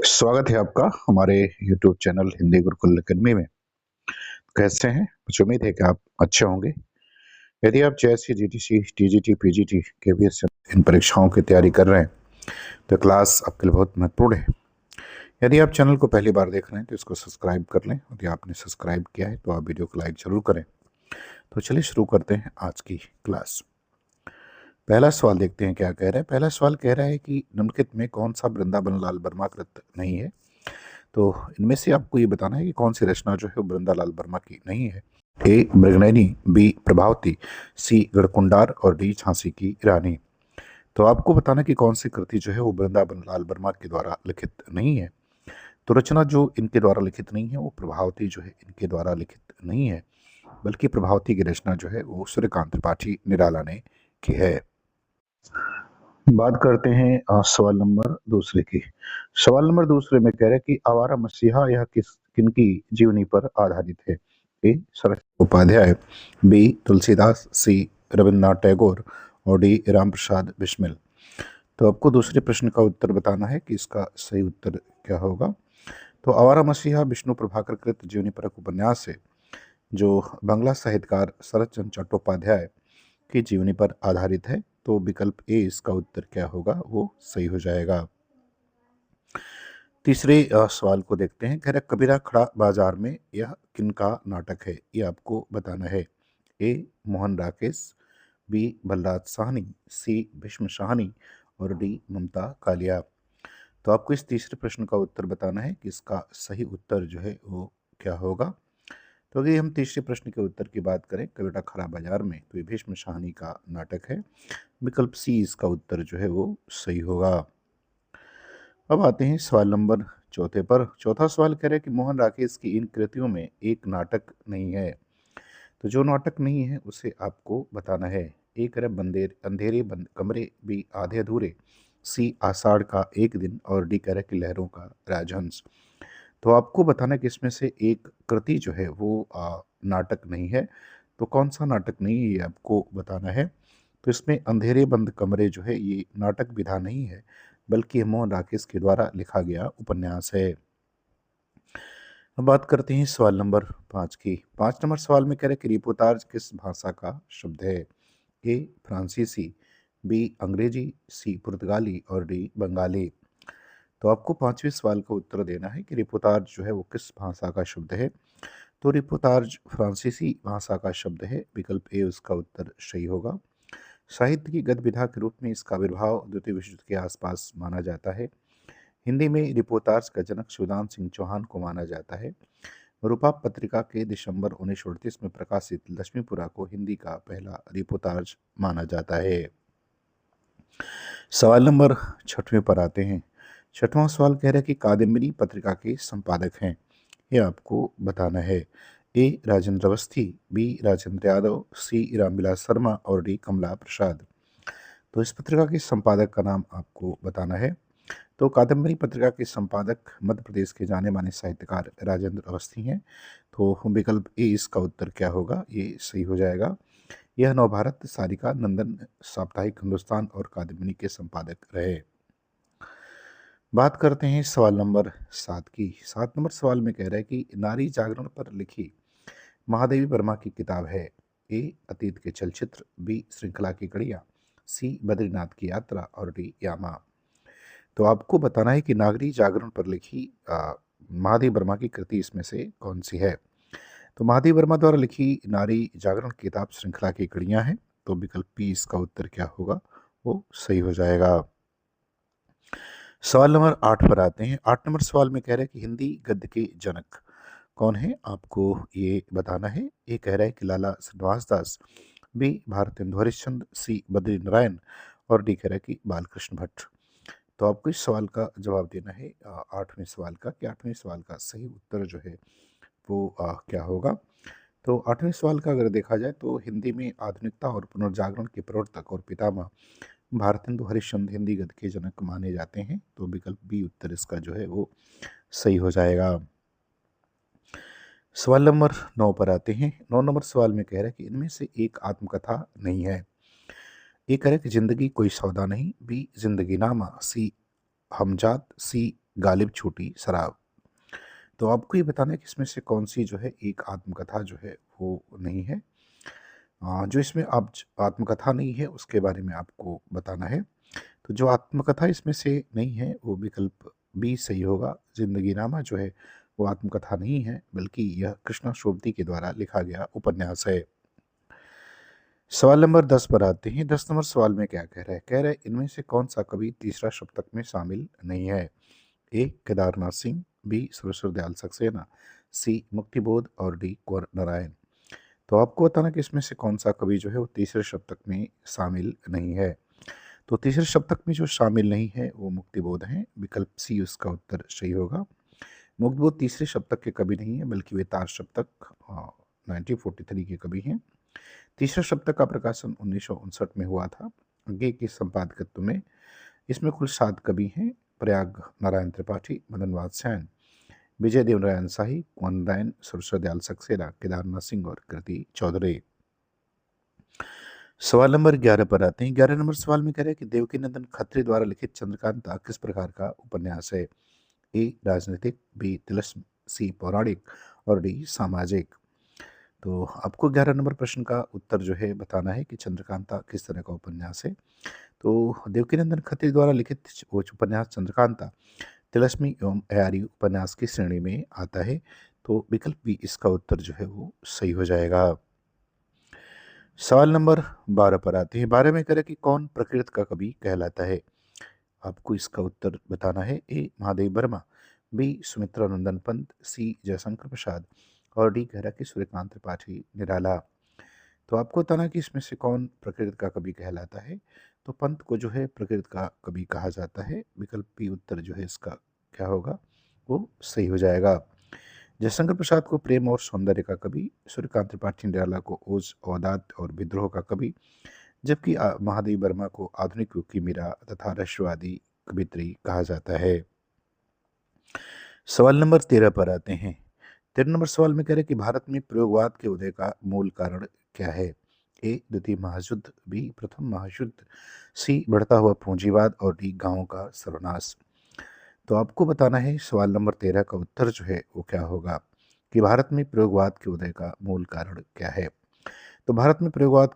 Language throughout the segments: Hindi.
स्वागत है आपका हमारे YouTube channel Hindi Gurukul academy में। कैसे हैं? मुझे उम्मीद है कि आप अच्छे होंगे। यदि आप JSC, GTC, TGT, PGT, KVS इन परीक्षाओं की तैयारी कर रहे हैं तो क्लास आपके लिए बहुत महत्वपूर्ण है। यदि आप चैनल को पहली बार देख रहे हैं तो इसको सब्सक्राइब कर लें। यदि आपने सब्सक्राइब किया है तो आप वीडियो को लाइक जरूर करें। तो चलिए शुरू करते हैं आज की क्लास। पहला सवाल देखते हैं क्या कह रहा है। पहला सवाल कह रहा है कि निम्नलिखित में कौन सा वृंदावन लाल वर्मा कृत नहीं है। तो इनमें से आपको ये बताना है कि कौन सी रचना जो है वो वृंदालाल वर्मा की नहीं है। ए मृगनयनी, बी प्रभावती, सी गढ़कुंडार और डी झांसी की रानी। तो आपको बताना कि कौन सी कृति जो है वो वृंदावन लाल वर्मा के द्वारा लिखित नहीं है। तो रचना जो इनके द्वारा लिखित नहीं है वो प्रभावती जो है इनके द्वारा लिखित नहीं है, बल्कि प्रभावती की रचना जो है वो सूर्यकांत त्रिपाठी निराला ने की है। बात करते हैं सवाल नंबर दूसरे की। सवाल नंबर दूसरे में कह रहे हैं कि आवारा मसीहा यह किनकी जीवनी पर आधारित है। ए शरद उपाध्याय, बी तुलसीदास, सी रविन्द्रनाथ टैगोर और डी राम प्रसाद बिस्मिल। तो आपको दूसरे प्रश्न का उत्तर बताना है कि इसका सही उत्तर क्या होगा। तो आवारा मसीहा विष्णु प्रभाकर कृत जीवनी परक उपन्यास है जो बांग्ला साहित्यकार शरद चंद्र चट्टोपाध्याय की जीवनी पर आधारित है। तो विकल्प ए इसका उत्तर क्या होगा वो सही हो जाएगा। तीसरे सवाल को देखते हैं। कह रहा कबीरा खड़ा बाजार में यह किनका नाटक है, ये आपको बताना है। ए मोहन राकेश, बी बलराज साहनी, सी भीष्म साहनी और डी ममता कालिया। तो आपको इस तीसरे प्रश्न का उत्तर बताना है कि इसका सही उत्तर जो है वो क्या होगा। तो अगर हम तीसरे प्रश्न के उत्तर की बात करें कबीरा खड़ा बाजार में, तो ये भीष्म साहनी का नाटक है। विकल्प सी इसका उत्तर जो है वो सही होगा। अब आते हैं सवाल नंबर चौथे पर। चौथा सवाल कह रहा है कि मोहन राकेश की इन कृतियों में एक नाटक नहीं है। तो जो नाटक नहीं है उसे आपको बताना है। ए कह रहा है बंदेर अंधेरे बंद कमरे, बी आधे अधूरे, सी आषाढ़ का एक दिन और डी कह रहा है कि लहरों का राजहंस। तो आपको बताना है कि इसमें से एक कृति जो है वो नाटक नहीं है। तो कौन सा नाटक नहीं है ये आपको बताना है। तो इसमें अंधेरे बंद कमरे जो है ये नाटक विधा नहीं है, बल्कि मोहन राकेश के द्वारा लिखा गया उपन्यास है। अब बात करते हैं सवाल नंबर 5 की। 5 नंबर सवाल में कह रहे कि रिपोर्टाज किस भाषा का शब्द है। ए फ्रांसीसी, बी अंग्रेजी, सी पुर्तगाली और डी बंगाली। तो आपको 5वें सवाल का उत्तर देना है कि रिपोर्टाज जो है वो किस भाषा का शब्द है। तो रिपोर्टाज फ्रांसीसी भाषा का शब्द है। विकल्प ए उसका उत्तर सही होगा। साहित्य की गद्य के रूप में इसका आविर्भाव द्वितीय विश्व युद्ध के आसपास माना जाता है। हिंदी में रिपोर्टाज का जनक शिवदान सिंह चौहान को माना जाता है। रूपा पत्रिका के दिसंबर 1938 में प्रकाशित लक्ष्मीपुरा को हिंदी का पहला रिपोर्टाज माना जाता है। सवाल नंबर 6वें पर आते हैं। 6वां सवाल कह रहा है कि कादम्बिनी पत्रिका के संपादक हैं, ये आपको बताना है। ए राजेंद्र अवस्थी, बी राजेंद्र यादव, सी रामविलास शर्मा और डी कमला प्रसाद। तो इस पत्रिका के संपादक का नाम आपको बताना है। तो कादम्बरी पत्रिका के संपादक मध्य प्रदेश के जाने माने साहित्यकार राजेंद्र अवस्थी हैं। तो विकल्प ए इसका उत्तर क्या होगा ये सही हो जाएगा। यह नवभारत, सारिका, नंदन, साप्ताहिक हिंदुस्तान और कादम्बरी के संपादक रहे। बात करते हैं सवाल नंबर 7 की। 7 नंबर सवाल में कह रहा है कि नारी जागरण पर लिखी महादेवी वर्मा की किताब है। ए अतीत के चलचित्र, बी श्रृंखला की कड़ियाँ, सी बद्रीनाथ की यात्रा और डी यामा। तो आपको बताना है कि नागरी जागरण पर लिखी महादेव वर्मा की कृति इसमें से कौन सी है। तो महादेव वर्मा द्वारा लिखी नारी जागरण की किताब श्रृंखला की कड़ियाँ हैं। तो विकल्प बी इसका उत्तर क्या होगा वो सही हो जाएगा। सवाल नंबर 8 पर आते हैं। 8 नंबर सवाल में कह रहे हैं कि हिंदी गद्य के जनक कौन है, आपको ये बताना है। ये कह रहा है कि लाला श्रीनिवास दास, बी भारतेंदु हरिश्चंद्र, सी बद्री नारायण और डी कह रहा है कि बालकृष्ण भट्ट। तो आपको इस सवाल का जवाब देना है 8वें सवाल का कि 8वें सवाल का सही उत्तर जो है वो क्या होगा। तो 8वें सवाल का अगर देखा जाए तो हिंदी में आधुनिकता और पुनर्जागरण के प्रवर्तक और पितामह भारतेंदु हरिश्चंद्र हिंदी गद्य के जनक माने जाते हैं। तो विकल्प बी उत्तर इसका जो है वो सही हो जाएगा। सवाल नंबर 9 पर आते हैं। 9 नंबर सवाल में कह रहा है कि इनमें से एक आत्मकथा नहीं है। ए कह रहा है कि जिंदगी कोई सौदा नहीं, बी जिंदगी नामा, सी हमजात, सी गालिब छोटी शराब। तो आपको ये बताना है कि इसमें से कौन-सी जो है एक आत्मकथा जो है वो नहीं है। जो इसमें आप आत्मकथा नहीं है उसके बारे में आपको बताना है। तो जो आत्मकथा इसमें से नहीं है वो विकल्प बी सही होगा। ज़िंदगीनामा जो है वो आत्मकथा नहीं है बल्कि यह कृष्णा शोभती के द्वारा लिखा गया उपन्यास है। सवाल नंबर 10 पर आते हैं। 10 नंबर सवाल में क्या कह रहा है? कह रहा है इनमें से कौन-सा कवि तीसरा शतक में शामिल नहीं है? ए. केदारनाथ सिंह, बी. सुरेश्वर दयाल सक्सेना, सी. मुक्तिबोध और डी. कुंवर नारायण। तो आपको बताना कि इसमें से कौन-सा कवि जो है वो तीसरे शतक में शामिल नहीं है। तो तीसरे शतक में जो शामिल नहीं है वो मुक्तिबोध हैं। विकल्प सी उसका उत्तर सही होगा। मुक्तिबोध तीसरे शतक के कवि नहीं है बल्कि वे तार शतक 1943 के कवि हैं। तीसरा शतक का प्रकाशन 1959 में हुआ था। आगे के संपादकत्व में इसमें कुल 7 कवि हैं। प्रयाग नारायण त्रिपाठी, मदन वात्स्यायन, विजय देवनारायण शाही, कुंवर नारायण, सुरेश्वर दयाल सक्सेना, केदारनाथ सिंह और कृति चौधरी। सवाल नंबर 11 पर आते हैं। 11 नंबर सवाल में कह रहे हैं कि देवकीनंदन खत्री द्वारा लिखित चंद्रकांता किस प्रकार का उपन्यास है? ए. राजनीतिक, बी. तिलिस्म, सी. पौराणिक और डी. सामाजिक। तो आपको 11 नंबर प्रश्न का उत्तर जो है बताना है कि चंद्रकांता किस तरह का उपन्यास है। तो देवकीनंदन खत्री द्वारा लिखित वो उपन्यास चंद्रकांता तिलस्मी एवं अयारी उपन्यास की श्रेणी में आता है। तो विकल्प बी इसका उत्तर जो है वो सही हो जाएगा। सवाल नंबर 12 पर आते हैं। 12 में कह रहे कि कौन प्रकृत का कवि कहलाता है? आपको इसका उत्तर बताना है। ए. महादेव वर्मा, बी. सुमित्रा नंदन पंत, सी. जयशंकर प्रसाद और डी. कह रहा कि सूर्यकांत त्रिपाठी निराला। तो आपको बताना कि इसमें से कौन प्रकृत का कवि कहलाता है। तो पंत को जो है प्रकृत का कवि कहा जाता है। विकल्प बी उत्तर जो है इसका क्या होगा वो सही हो जाएगा। जयशंकर प्रसाद को प्रेम और सौंदर्य का कवि, सूर्यकांत त्रिपाठी निराला को ओज अवदात और विद्रोह का कवि, जबकि महादेव वर्मा को आधुनिक युग की मीरा तथा रहस्यवादी कवित्री कहा जाता है। सवाल नंबर 13 पर आते हैं। 13 नंबर सवाल में कह रहे हैं कि भारत में प्रयोगवाद के उदय का मूल कारण क्या है? ए. द्वितीय महायुद्ध, बी. प्रथम महायुद्ध, सी. बढ़ता हुआ पूंजीवाद और डी. गांवों का सर्वनाश। तो आपको बताना है सवाल नंबर 13 का उत्तर जो है वो क्या होगा कि भारत में प्रयोगवाद के उदय का मूल कारण क्या है। तो भारत में प्रयोगवाद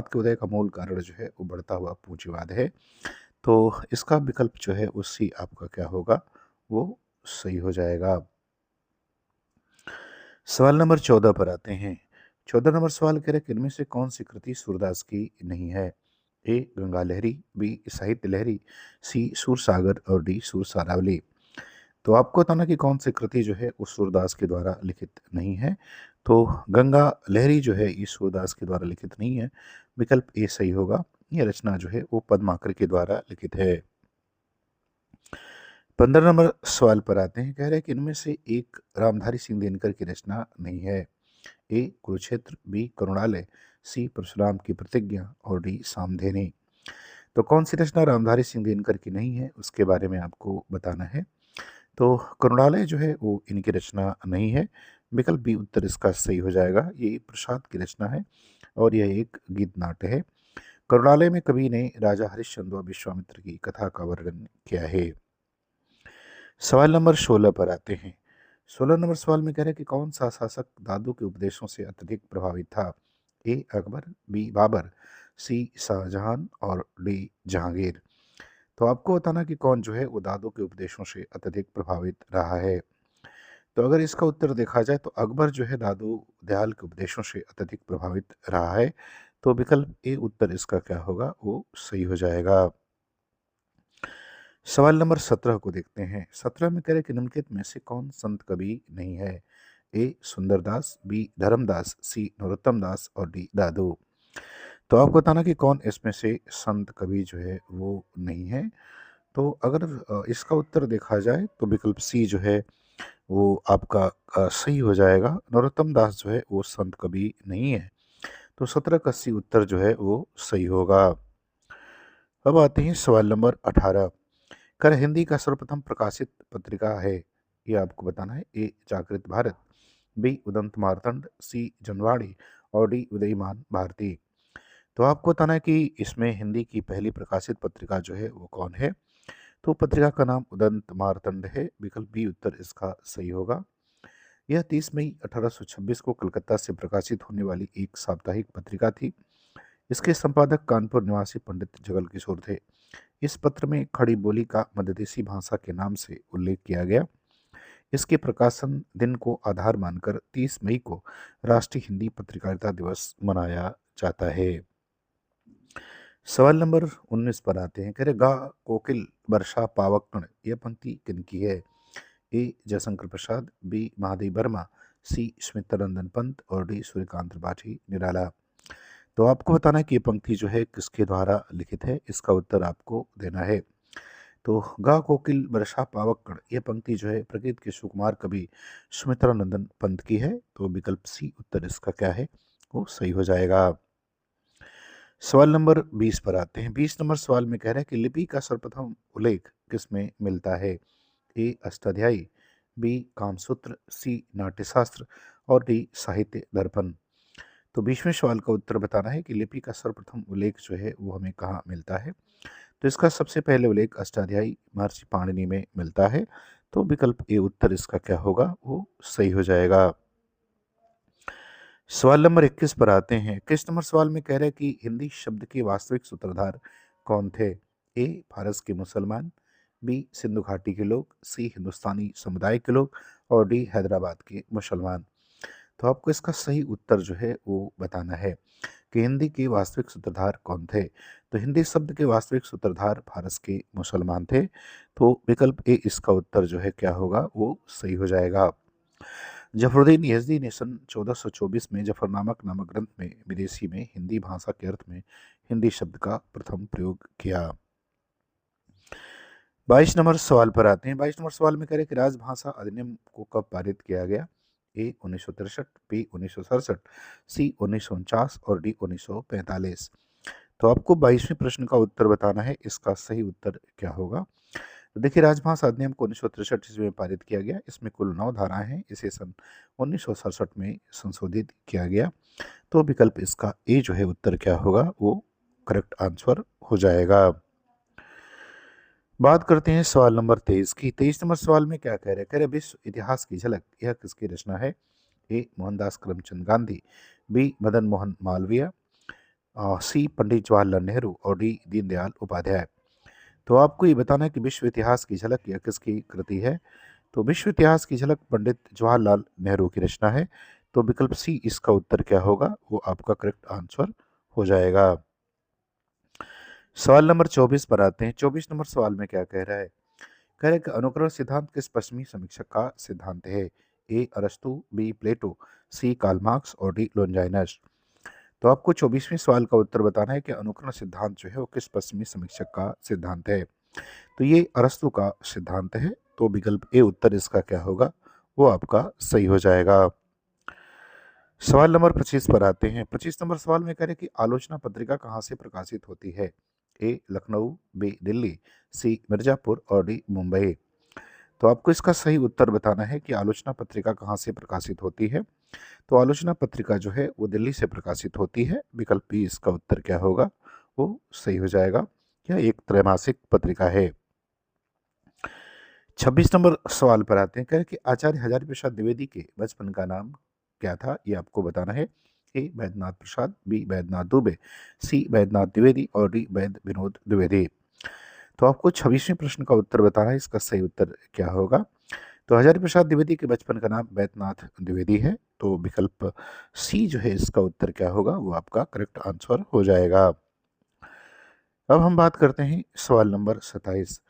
के उदय का मूल कारण जो है वो बढ़ता हुआ पूंजीवाद है। तो इसका विकल्प जो है उससे आपका क्या होगा वो सही हो जाएगा। सवाल नंबर 14 पर आते हैं। 14 नंबर सवाल कह रहे कि इनमें से कौन सी कृति सूरदास की नहीं है? ए. गंगा लहरी, बी. साहित्य लहरी, सी. सूरसागर और डी. सुर सारावली। तो आपको बताना कि कौन सी कृति जो है वो सूरदास के द्वारा लिखित नहीं है। तो गंगा लहरी जो है ये सूरदास के द्वारा लिखित नहीं है। विकल्प ए सही होगा। यह रचना जो है वो पद्माकर के द्वारा लिखित है। 15 नंबर सवाल पर आते हैं। कह रहे हैं कि इनमें से एक रामधारी सिंह दिनकर की रचना नहीं है। ए. कुरुक्षेत्र, बी. करुणालय, सी. परशुराम की प्रतिज्ञा और डी. सामधेनी। तो कौन सी रचना रामधारी सिंह दिनकर की नहीं है उसके बारे में आपको बताना है। तो करुणालय जो है वो इनकी रचना नहीं है। विकल्प बी उत्तर इसका सही हो जाएगा। ये प्रसाद की रचना है और यह एक गीत नाट्य है। करुणालय में कवि ने राजा हरिश्चंद्र व विश्वामित्र की कथा का वर्णन किया है। सवाल नंबर 16 पर आते हैं। 16 नंबर सवाल में कह रहे हैं कि कौन सा शासक दादू के उपदेशों से अत्यधिक प्रभावित था? ए. अकबर, बी. बाबर, सी. शाहजहां और डी. जहांगीर। तो आपको बताना कि कौन जो है वो दादू के उपदेशों से अत्यधिक प्रभावित रहा है। तो अगर इसका उत्तर देखा जाए तो अकबर जो है दादू दयाल के उपदेशों से अत्यधिक प्रभावित रहा है। तो विकल्प ए उत्तर इसका क्या होगा वो सही हो जाएगा। सवाल नंबर 17 को देखते हैं। 17 में कह रहे कि निम्नलिखित में से कौन संत कवि नहीं है? ए. सुंदरदास, बी. धर्मदास, सी. नरोत्तम दास और डी. दादू। तो आपको बताना कि कौन इसमें से संत कवि जो है वो नहीं है। तो अगर इसका उत्तर देखा जाए तो विकल्प सी जो है वो आपका सही हो जाएगा। नरोत्तम दास जो है वो संत कवि नहीं है। तो 17 का सी उत्तर जो है वो सही होगा। अब आते हैं सवाल नंबर 18। कर हिंदी का सर्वप्रथम प्रकाशित पत्रिका है। ये आपको बताना है। ए. जागृत भारत, बी. उदंत मार्तंड, सी. जनवाणी और डी. उदयमान भारती। तो आपको बताना है कि इसमें हिंदी की पहली प्रकाशित पत्रिका जो है वो कौन है। तो पत्रिका का नाम उदंत मार्तंड है, विकल्प बी उत्तर इसका सही होगा। यह 30 मई 1826 को कलकत्ता से प्रकाशित होने वाली एक साप्ताहिक पत्रिका थी। इसके संपादक कानपुर निवासी पंडित जगल किशोर थे। इस पत्र में खड़ी बोली का मध्यदेशी भाषा के नाम से उल्लेख किया गया। इसके प्रकाशन दिन को आधार मानकर 30 मई को राष्ट्रीय हिंदी पत्रकारिता दिवस मनाया जाता है। सवाल नंबर 19 पर आते हैं। कह रहे गा कोकिल वर्षा पावकण, यह पंक्ति किनकी है? ए जयशंकर प्रसाद, बी महादेव वर्मा, सी स्मितरंजन पंत और डी सूर्यकांत त्रिपाठी निराला। तो आपको बताना है कि ये पंक्ति जो है किसके द्वारा लिखित है, इसका उत्तर आपको देना है। तो गा कोकिल वर्षा पावकण, यह पंक्ति जो है प्रकृत के सुकुमार कवि सुमित्रानंदन पंत की है। तो विकल्प सी उत्तर इसका क्या है, वो सही हो जाएगा। सवाल नंबर 20 पर आते हैं। 20 नंबर सवाल में कह रहे हैं कि लिपि का सर्वप्रथम उल्लेख किसमें मिलता है? ए अष्टाध्यायी, बी कामसूत्र, सी नाट्यशास्त्र और डी साहित्य दर्पण। तो 20वें सवाल का उत्तर बताना है कि लिपि का सर्वप्रथम उल्लेख जो है वो हमें कहाँ मिलता है। तो इसका सबसे पहले उल्लेख अष्टाध्यायी महर्षि पाणिनि में मिलता है। तो विकल्प ए उत्तर इसका क्या होगा, वो सही हो जाएगा। सवाल नंबर 21 पर आते हैं। 21 नंबर सवाल में कह रहे हैं कि हिंदी शब्द के वास्तविक सूत्रधार कौन थे? ए फारस के मुसलमान, बी सिंधु घाटी के लोग, सी हिंदुस्तानी समुदाय के लोग और डी हैदराबाद के मुसलमान। तो आपको इसका सही उत्तर जो है वो बताना है कि हिंदी के वास्तविक सूत्रधार कौन थे। तो हिंदी शब्द के वास्तविक सूत्रधार फारस के मुसलमान थे। तो विकल्प ए इसका उत्तर जो है क्या होगा, वो सही हो जाएगा। जफरुद्दीन यज़दी ने सन 1424 में जफरनामक नामक ग्रंथ में विदेशी में हिंदी भाषा के अर्थ में हिंदी शब्द का प्रथम प्रयोग किया। 22 नंबर सवाल पर आते हैं। 22 नंबर सवाल में कह रहे कि राजभाषा अधिनियम को कब पारित किया गया? ए 1963, बी 1967, सी 1949 और डी 1945। तो आपको 22वें प्रश्न का उत्तर बताना है, इसका सही उत्तर क्या होगा। तो देखिए राजभाषा अधिनियम को 1963 ईस्वी में पारित किया गया। इसमें कुल 9 धाराएं हैं। इसे सन 1967 में संशोधित किया गया। तो विकल्प इसका ए जो है उत्तर क्या होगा, वो करेक्ट आंसर हो जाएगा। बात करते हैं सवाल नंबर 23 की। 23 नंबर सवाल में क्या कह रहे हैं? कह रहे विश्व इतिहास की झलक, यह किसकी रचना है? ए मोहनदास करमचंद गांधी, बी मदन मोहन मालवीय, सी पंडित जवाहरलाल नेहरू और डी दीनदयाल उपाध्याय। तो आपको ये बताना है कि विश्व इतिहास की झलक यह किसकी कृति है। तो विश्व इतिहास की झलक पंडित जवाहरलाल नेहरू की रचना है। तो विकल्प सी इसका उत्तर क्या होगा, वो आपका करेक्ट आंसर हो जाएगा। सवाल नंबर 24 पर आते हैं। 24 नंबर सवाल में क्या कह रहा है? कह रहे कि अनुकरण सिद्धांत किस पश्चिमी समीक्षक का सिद्धांत है? ए अरस्तु, बी प्लेटो, सी कार्ल मार्क्स और डी लोनजाइनस। तो आपको 24वें सवाल का उत्तर बताना है कि अनुकरण सिद्धांत जो है वो किस पश्चिमी समीक्षक का सिद्धांत है। तो ये अरस्तु का सिद्धांत है। तो विकल्प ए उत्तर इसका क्या होगा, वो आपका सही हो जाएगा। सवाल नंबर 25 पर आते हैं। 25 नंबर सवाल में कह रहे कि आलोचना पत्रिका कहाँ से प्रकाशित होती है? ए लखनऊ, बी दिल्ली, सी मिर्जापुर और डी मुंबई। तो आपको इसका सही उत्तर बताना है कि आलोचना पत्रिका कहाँ से प्रकाशित होती है। तो आलोचना पत्रिका जो है वो दिल्ली से प्रकाशित होती है। विकल्प बी इसका उत्तर क्या होगा, वो सही हो जाएगा। यह एक त्रैमासिक पत्रिका है। 26 नंबर सवाल पर आते हैं। कह रहे कि आचार्य हजारी प्रसाद द्विवेदी के बचपन का नाम क्या था, ये आपको बताना है। ए वैद्यनाथ प्रसाद, बी वैद्यनाथ दुबे, सी वैद्यनाथ द्विवेदी और डी वैद्य विनोद द्विवेदी। तो आपको 26वें प्रश्न का उत्तर बताना है, इसका सही उत्तर क्या होगा। तो हजारी प्रसाद द्विवेदी के बचपन का नाम वैद्यनाथ द्विवेदी है। तो विकल्प सी जो है इसका उत्तर क्या होगा, वो आपका करेक्ट आंसर हो जाएगा। अब हम बात करते हैं सवाल नंबर 27।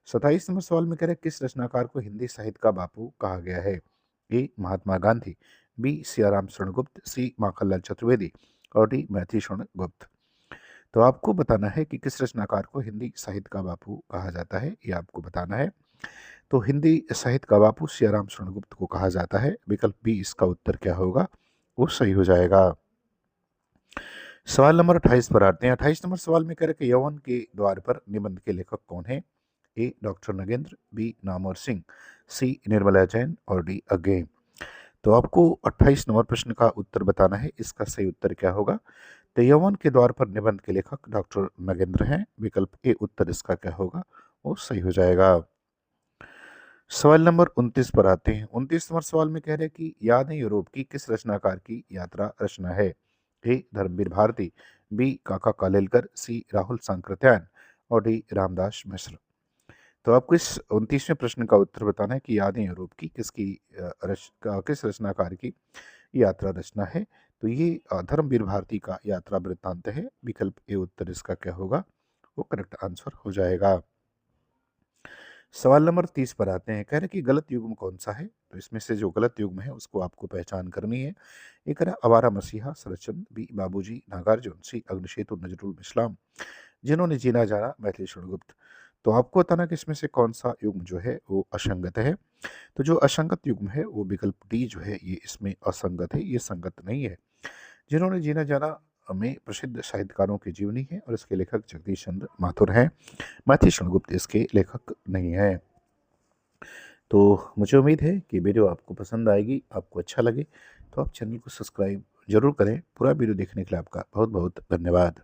27 नंबर सवाल में कह रहे हैं किस रचनाकार को हिंदी साहित्य का बापू कहा गया है? ए महात्मा गांधी, बी सियाराम शरण गुप्त, सी माखनलाल चतुर्वेदी और डी मैथिली शरण गुप्त। तो आपको बताना है कि किस रचनाकार को हिंदी साहित्य का बापू कहा जाता है, ये आपको बताना है। तो हिंदी साहित्य का बापू सियाराम शरण गुप्त को कहा जाता है। विकल्प बी इसका उत्तर क्या होगा, वो सही हो जाएगा। सवाल नंबर 28 पर आते हैं। 28 नंबर सवाल में कह रहे कि यौवन के द्वार पर निबंध के लेखक कौन है? ए डॉक्टर नगेंद्र, बी नामवर सिंह, सी निर्मला जैन और डी अज्ञे। तो आपको 28 नंबर प्रश्न का उत्तर बताना है, इसका सही उत्तर क्या होगा। तो यौवन के द्वार पर निबंध के लेखक डॉक्टर नगेंद्र हैं। विकल्प ए उत्तर इसका क्या होगा, वो सही हो जाएगा। सवाल नंबर 29 पर आते हैं। 29 नंबर सवाल में कह रहे हैं कि यादें यूरोप की किस रचनाकार की यात्रा रचना है? ए धर्मवीर भारती, बी काका कालेलकर, सी राहुल सांकृत्यायन और डी रामदास मिश्र। तो आपको इस 29वें प्रश्न का उत्तर बताना है कि यादें यूरोप की किस रचनाकार की यात्रा रचना है। तो ये धर्मवीर भारती का यात्रा वृत्तांत है। विकल्प ए उत्तर इसका क्या होगा? वो करेक्ट आंसर हो जाएगा। सवाल नंबर 30 पर आते हैं। कह रहे कि गलत युग्म कौन सा है? तो इसमें से जो गलत युग्म है उसको आपको पहचान करनी है। ये कह रहा आवारा मसीहा शरतचंद, बी बाबूजी नागार्जुन, सी अग्निशेतु नजरुल इस्लाम, जिन्होंने जीना जाना मैथिली शरणगुप्त। तो आपको बताना कि इसमें से कौन सा युग्म जो है वो असंगत है। तो जो असंगत युग्म है वो विकल्प डी जो है ये इसमें असंगत है, ये संगत नहीं है। जिन्होंने जीना जाना में प्रसिद्ध साहित्यकारों की जीवनी है और इसके लेखक जगदीश चंद्र माथुर हैं। मैथिली शरणगुप्त इसके लेखक नहीं है। तो मुझे उम्मीद है कि वीडियो आपको पसंद आएगी, आपको अच्छा लगे। तो आप चैनल को सब्सक्राइब जरूर करें। पूरा वीडियो देखने के लिए आपका बहुत बहुत धन्यवाद।